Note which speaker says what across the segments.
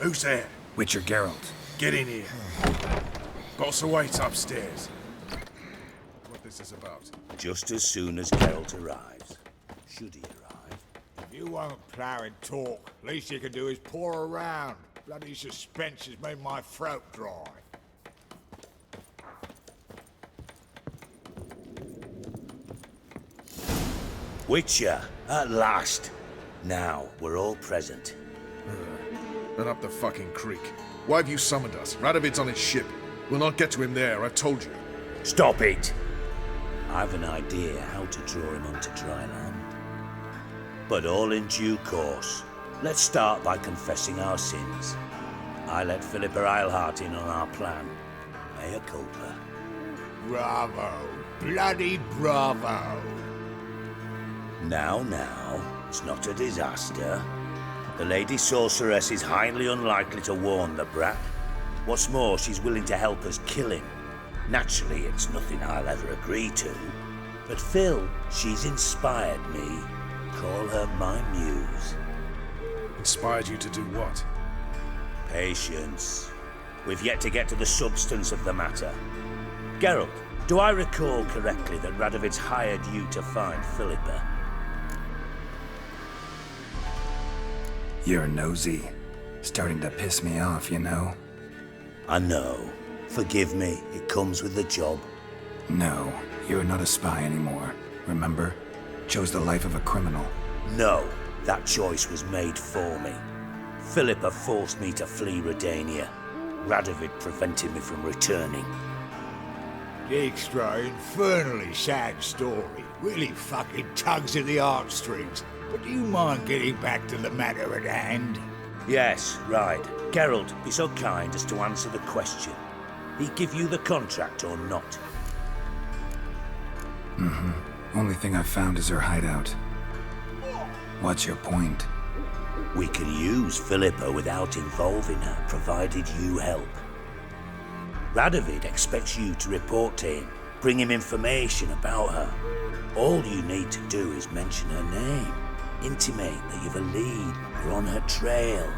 Speaker 1: Who's there?
Speaker 2: Witcher Geralt.
Speaker 1: Get in here. Boss awaits upstairs. What this is about.
Speaker 3: Just as soon as Geralt arrives. Should he arrive?
Speaker 4: If you won't plough and talk, least you can do is pour around. Bloody suspense has made my throat dry.
Speaker 3: Witcher, at last. Now, we're all present.
Speaker 1: And up the fucking creek. Why have you summoned us? Radovid's on his ship. We'll not get to him there, I've told you.
Speaker 3: Stop it! I've an idea how to draw him onto dry land. But all in due course. Let's start by confessing our sins. I let Philippa Eilhart in on our plan. Mea culpa.
Speaker 4: Bravo. Bloody bravo.
Speaker 3: Now, it's not a disaster. The Lady Sorceress is highly unlikely to warn the brat. What's more, she's willing to help us kill him. Naturally, it's nothing I'll ever agree to. But Phil, she's inspired me. Call her my muse.
Speaker 1: Inspired you to do what?
Speaker 3: Patience. We've yet to get to the substance of the matter. Geralt, do I recall correctly that Radovid's hired you to find Philippa?
Speaker 2: You're nosy. Starting to piss me off, you know?
Speaker 3: I know. Forgive me, it comes with the job.
Speaker 2: No, you're not a spy anymore. Remember? Chose the life of a criminal.
Speaker 3: No, that choice was made for me. Philippa forced me to flee Redania. Radovid prevented me from returning.
Speaker 4: Dijkstra, infernally sad story. Really fucking tugs at the heartstrings. But do you mind getting back to the matter at hand?
Speaker 3: Yes, right. Geralt, be so kind as to answer the question. He give you the contract or not?
Speaker 2: Only thing I've found is her hideout. What's your point?
Speaker 3: We can use Philippa without involving her, provided you help. Radovid expects you to report to him, bring him information about her. All you need to do is mention her name, intimate that you've a lead, you're on her trail.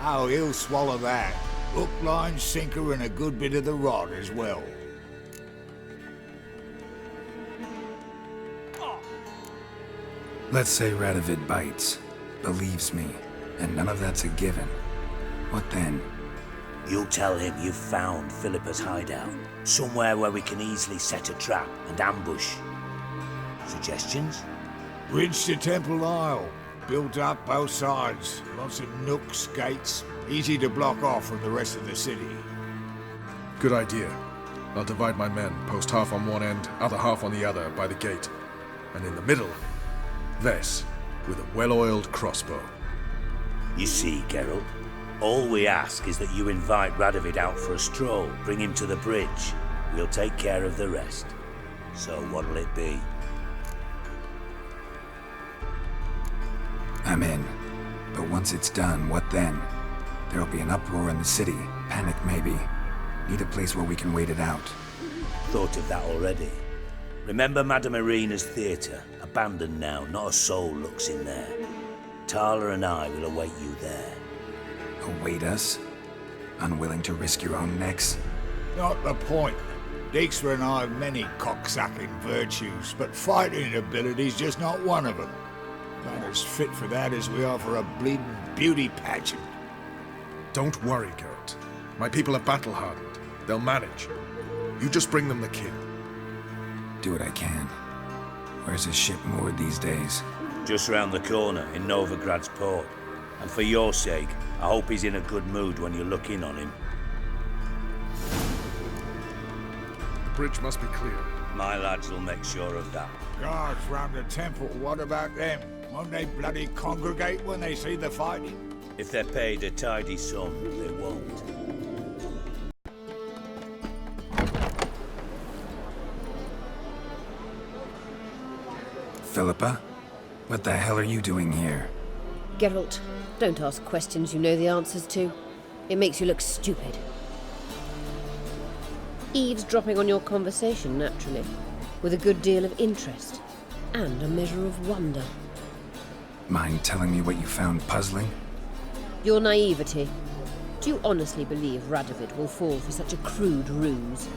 Speaker 4: Oh, he'll swallow that. Hook, line, sinker, and a good bit of the rod as well.
Speaker 2: Let's say Radovid bites, believes me, and none of that's a given. What then?
Speaker 3: You'll tell him you've found Philippa's hideout, somewhere where we can easily set a trap and ambush. Suggestions?
Speaker 4: Bridge to Temple Isle. Built up both sides. Lots of nooks, gates. Easy to block off from the rest of the city.
Speaker 1: Good idea. I'll divide my men, post half on one end, other half on the other, by the gate. And in the middle, Ves, with a well-oiled crossbow.
Speaker 3: You see, Geralt, all we ask is that you invite Radovid out for a stroll, bring him to the bridge. We'll take care of the rest. So what'll it be?
Speaker 2: I'm in. But once it's done, what then? There'll be an uproar in the city. Panic, maybe. Need a place where we can wait it out.
Speaker 3: Thought of that already. Remember Madame Irina's theatre? Abandoned now, not a soul looks in there. Tala and I will await you there.
Speaker 2: Await us? Unwilling to risk your own necks?
Speaker 4: Not the point. Dijkstra and I have many cocksucking virtues, but fighting ability's just not one of them. Not as fit for that as we are for a bleeding beauty pageant.
Speaker 1: Don't worry, Geralt. My people are battle-hardened. They'll manage. You just bring them the kid.
Speaker 2: Do what I can. Where's his ship moored these days?
Speaker 3: Just round the corner, in Novigrad's port. And for your sake, I hope he's in a good mood when you look in on him.
Speaker 1: The bridge must be clear.
Speaker 3: My lads will make sure of that.
Speaker 4: Guards round the temple, what about them? Won't they bloody congregate when they see the fighting?
Speaker 3: If they're paid a tidy sum, they won't.
Speaker 2: Philippa? What the hell are you doing here?
Speaker 5: Geralt, don't ask questions you know the answers to. It makes you look stupid. Eavesdropping on your conversation, naturally, with a good deal of interest, and a measure of wonder.
Speaker 2: Mind telling me what you found puzzling?
Speaker 5: Your naivety. Do you honestly believe Radovid will fall for such a crude ruse?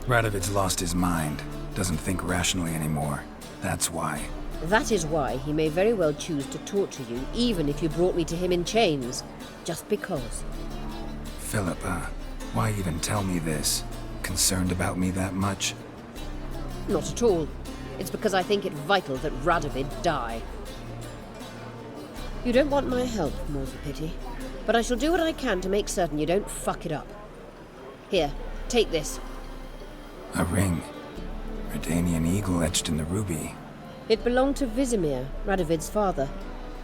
Speaker 2: Radovid's lost his mind. Doesn't think rationally anymore. That's why.
Speaker 5: That is why he may very well choose to torture you, even if you brought me to him in chains. Just because.
Speaker 2: Philippa, why even tell me this? Concerned about me that much?
Speaker 5: Not at all. It's because I think it vital that Radovid die. You don't want my help, more's the pity. But I shall do what I can to make certain you don't fuck it up. Here, take this.
Speaker 2: A ring. Redanian eagle etched in the ruby.
Speaker 5: It belonged to Vizimir, Radovid's father.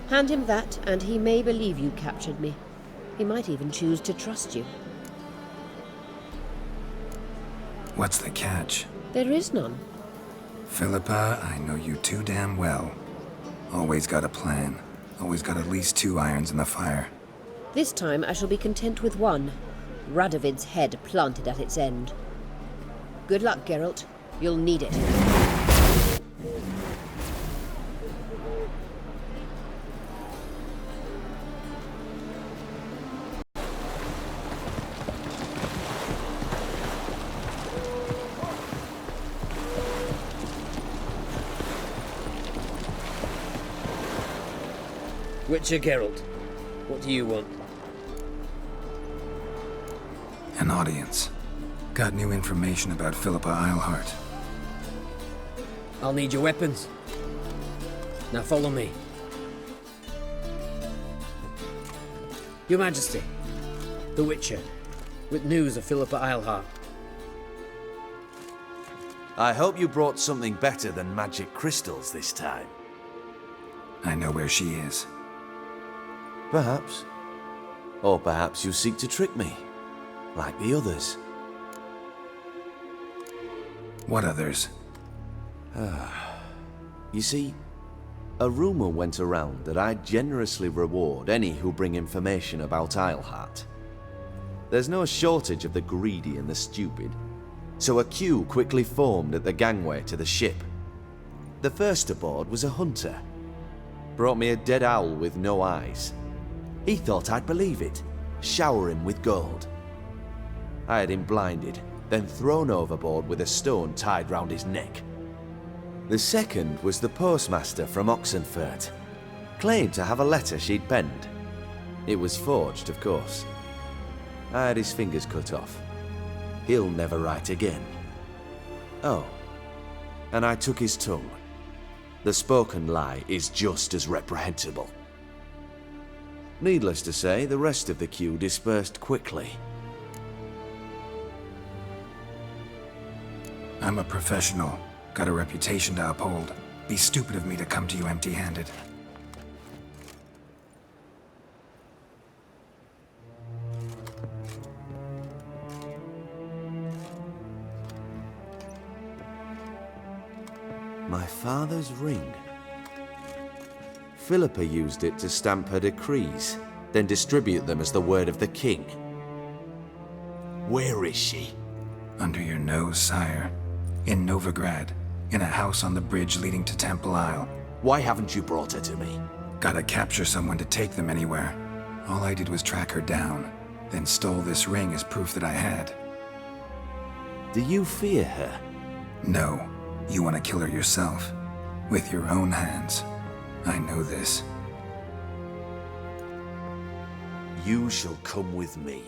Speaker 5: Hand him that, and he may believe you captured me. He might even choose to trust you.
Speaker 2: What's the catch?
Speaker 5: There is none.
Speaker 2: Philippa, I know you too damn well. Always got a plan. Always got at least 2 irons in the fire.
Speaker 5: This time I shall be content with one. Radovid's head planted at its end. Good luck, Geralt. You'll need it.
Speaker 6: Witcher Geralt, what do you want?
Speaker 2: An audience. Got new information about Philippa Eilhart.
Speaker 6: I'll need your weapons. Now follow me. Your Majesty, the Witcher, with news of Philippa Eilhart.
Speaker 7: I hope you brought something better than magic crystals this time.
Speaker 2: I know where she is.
Speaker 7: Perhaps. Or perhaps you seek to trick me, like the others.
Speaker 2: What others?
Speaker 7: You see, a rumor went around that I'd generously reward any who bring information about Eilhart. There's no shortage of the greedy and the stupid, so a queue quickly formed at the gangway to the ship. The first aboard was a hunter. Brought me a dead owl with no eyes. He thought I'd believe it, shower him with gold. I had him blinded, then thrown overboard with a stone tied round his neck. The second was the postmaster from Oxenfurt. Claimed to have a letter she'd penned. It was forged, of course. I had his fingers cut off. He'll never write again. Oh, and I took his tongue. The spoken lie is just as reprehensible. Needless to say, the rest of the queue dispersed quickly.
Speaker 2: I'm a professional. Got a reputation to uphold. Be stupid of me to come to you empty-handed.
Speaker 7: My father's ring. Philippa used it to stamp her decrees, then distribute them as the word of the king. Where is she?
Speaker 2: Under your nose, sire. In Novigrad. In a house on the bridge leading to Temple Isle.
Speaker 7: Why haven't you brought her to me?
Speaker 2: Gotta capture someone to take them anywhere. All I did was track her down, then stole this ring as proof that I had.
Speaker 7: Do you fear her?
Speaker 2: No. You want to kill her yourself. With your own hands. I know this.
Speaker 7: You shall come with me.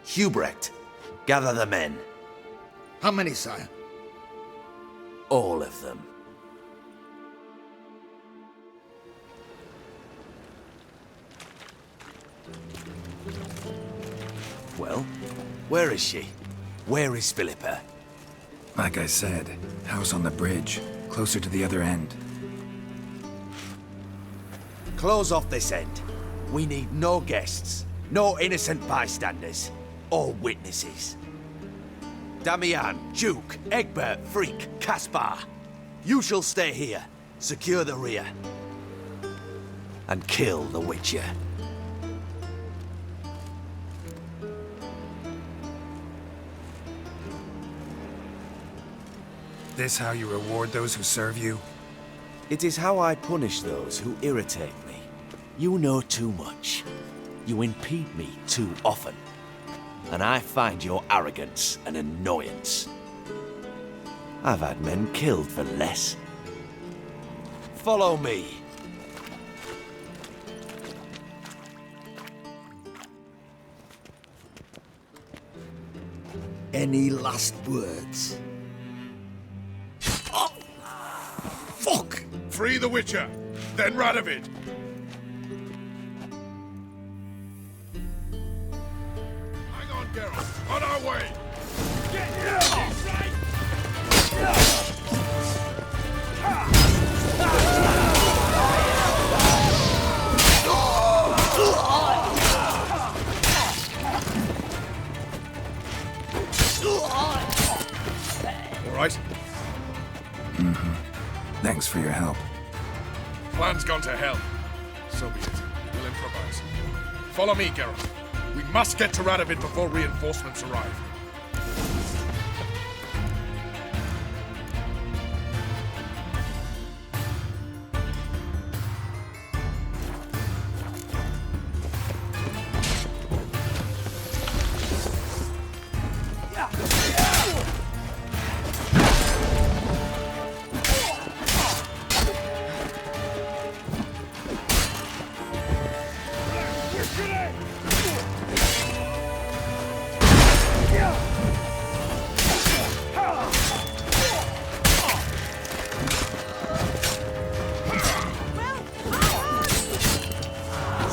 Speaker 7: Hubrecht, gather the men.
Speaker 4: How many, sire?
Speaker 7: All of them. Well, where is she? Where is Philippa?
Speaker 2: Like I said, house on the bridge, closer to the other end.
Speaker 7: Close off this end. We need no guests, no innocent bystanders, or witnesses. Damian, Duke, Egbert, Freak, Caspar. You shall stay here, secure the rear, and kill the Witcher.
Speaker 2: This how you reward those who serve you?
Speaker 7: It is how I punish those who irritate me. You know too much. You impede me too often. And I find your arrogance an annoyance. I've had men killed for less. Follow me.
Speaker 8: Any last words? Oh, fuck!
Speaker 1: Free the Witcher, then Radovid. Hang on, Geralt. On our way. All right.
Speaker 2: Thanks for your help.
Speaker 1: Plan's gone to hell. So be it. We'll improvise. Follow me, Geralt. We must get to Radovid before reinforcements arrive.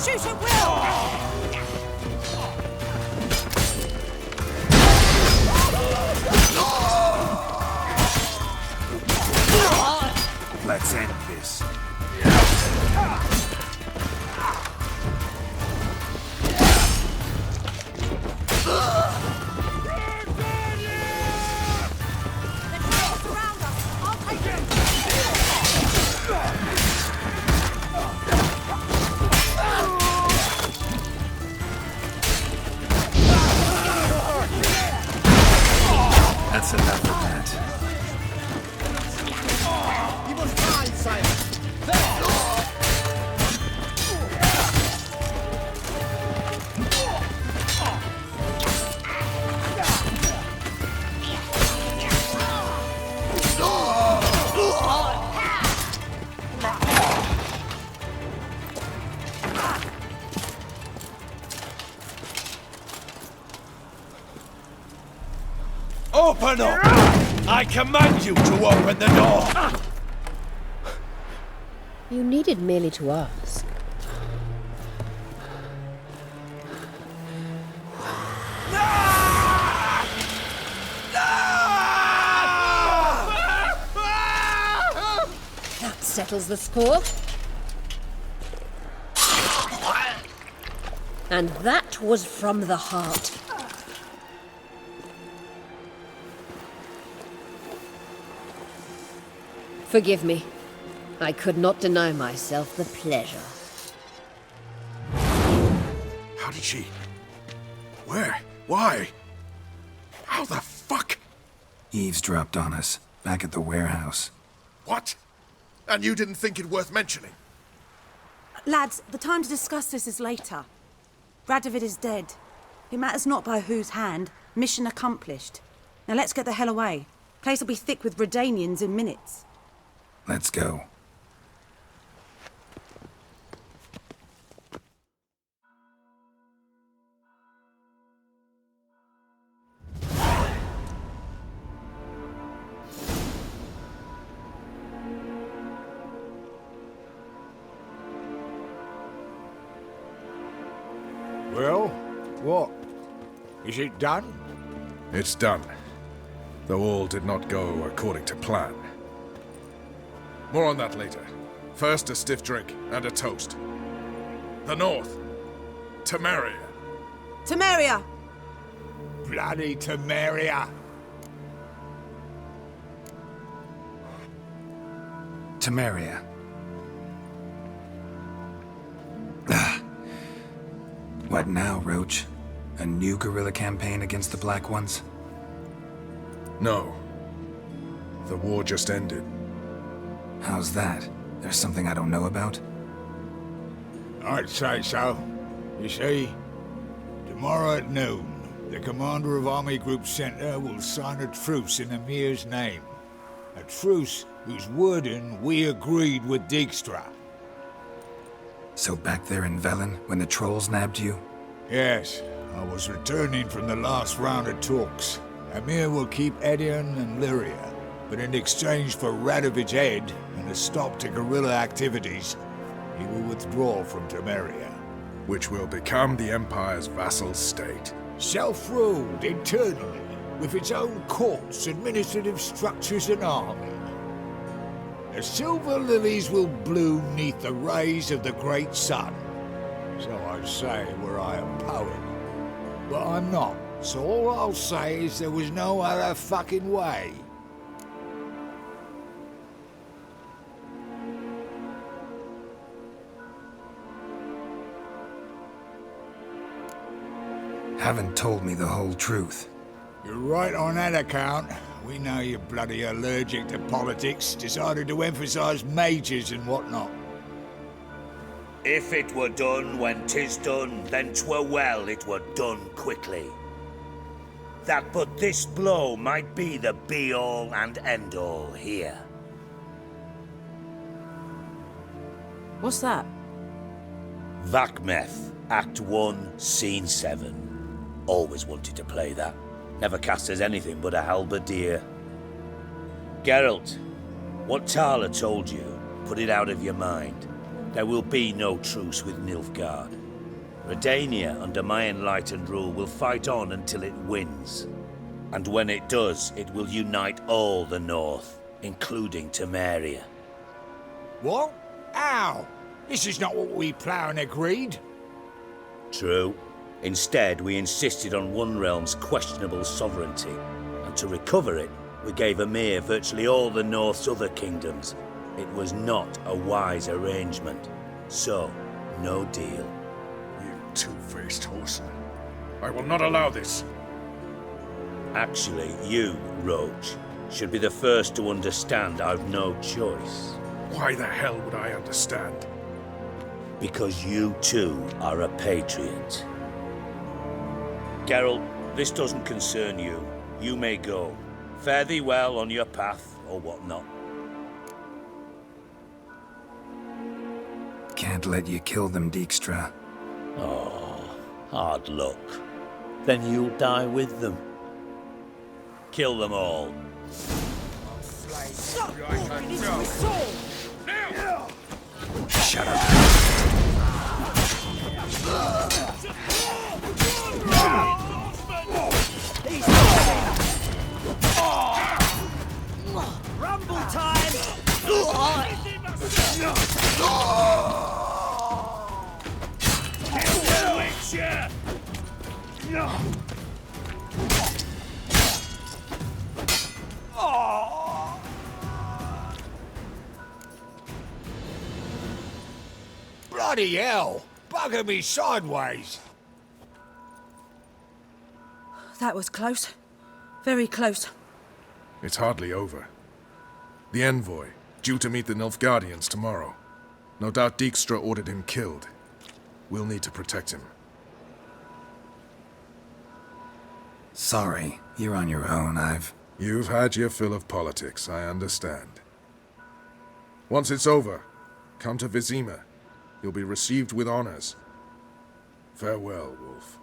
Speaker 9: Shoot at will!
Speaker 2: Let's end this. That's enough of that.
Speaker 8: You must hide, sire!
Speaker 3: Open up! I command you to open the door!
Speaker 5: You needed merely to ask. That settles the score. And that was from the heart. Forgive me. I could not deny myself the pleasure.
Speaker 1: How did she? Where? Why? How the fuck?
Speaker 2: Eavesdropped on us, back at the warehouse.
Speaker 1: What? And you didn't think it worth mentioning?
Speaker 9: Lads, the time to discuss this is later. Radovid is dead. It matters not by whose hand. Mission accomplished. Now let's get the hell away. Place will be thick with Redanians in minutes.
Speaker 2: Let's go.
Speaker 4: Well, what? Is it done?
Speaker 1: It's done. Though all did not go according to plan. More on that later. First, a stiff drink and a toast. The North. Temeria.
Speaker 9: Temeria!
Speaker 4: Bloody Temeria!
Speaker 2: Temeria. Ah. What now, Roach? A new guerrilla campaign against the Black Ones?
Speaker 1: No. The war just ended.
Speaker 2: How's that? There's something I don't know about?
Speaker 4: I'd say so. You see, tomorrow at noon, the commander of Army Group Center will sign a truce in Emir's name. A truce whose wording we agreed with Dijkstra.
Speaker 2: So back there in Velen, when the trolls nabbed you?
Speaker 4: Yes, I was returning from the last round of talks. Emir will keep Edion and Lyria, but in exchange for Radovid's head and a stop to guerrilla activities, he will withdraw from Temeria.
Speaker 1: Which will become the Empire's vassal state.
Speaker 4: Self-ruled internally, with its own courts, administrative structures and army. The silver lilies will bloom neath the rays of the great sun. So I say were I a poet. But I'm not, so all I'll say is there was no other fucking way.
Speaker 2: Haven't told me the whole truth.
Speaker 4: You're right on that account. We know you're bloody allergic to politics, decided to emphasize majors and whatnot.
Speaker 3: If it were done when 'tis done, then 'twere well it were done quickly. That but this blow might be the be-all and end-all here.
Speaker 9: What's that?
Speaker 3: Vakmeth, Act 1, Scene 7. Always wanted to play that. Never cast as anything but a halberdier. Geralt, what Tala told you, put it out of your mind. There will be no truce with Nilfgaard. Redania, under my enlightened rule, will fight on until it wins. And when it does, it will unite all the North, including Temeria.
Speaker 4: What? How? This is not what we Plough agreed.
Speaker 3: True. Instead, we insisted on one realm's questionable sovereignty, and to recover it, we gave Emir virtually all the North's other kingdoms. It was not a wise arrangement. So, no deal.
Speaker 1: You two-faced horseman. I will not allow this.
Speaker 3: Actually, you, Roach, should be the first to understand I've no choice.
Speaker 1: Why the hell would I understand?
Speaker 3: Because you too are a patriot. Geralt, this doesn't concern you. You may go. Fare thee well on your path, or whatnot.
Speaker 2: Can't let you kill them, Dijkstra.
Speaker 3: Oh, hard luck. Then you'll die with them. Kill them all.
Speaker 2: Shut up.
Speaker 8: Rumble time!
Speaker 4: Bloody hell! Bugger me sideways!
Speaker 9: That was close. Very close.
Speaker 1: It's hardly over. The envoy, due to meet the Nilfgaardians tomorrow. No doubt Dijkstra ordered him killed. We'll need to protect him.
Speaker 2: Sorry, you're on your own.
Speaker 1: You've had your fill of politics, I understand. Once it's over, come to Vizima. You'll be received with honors. Farewell, Wolf.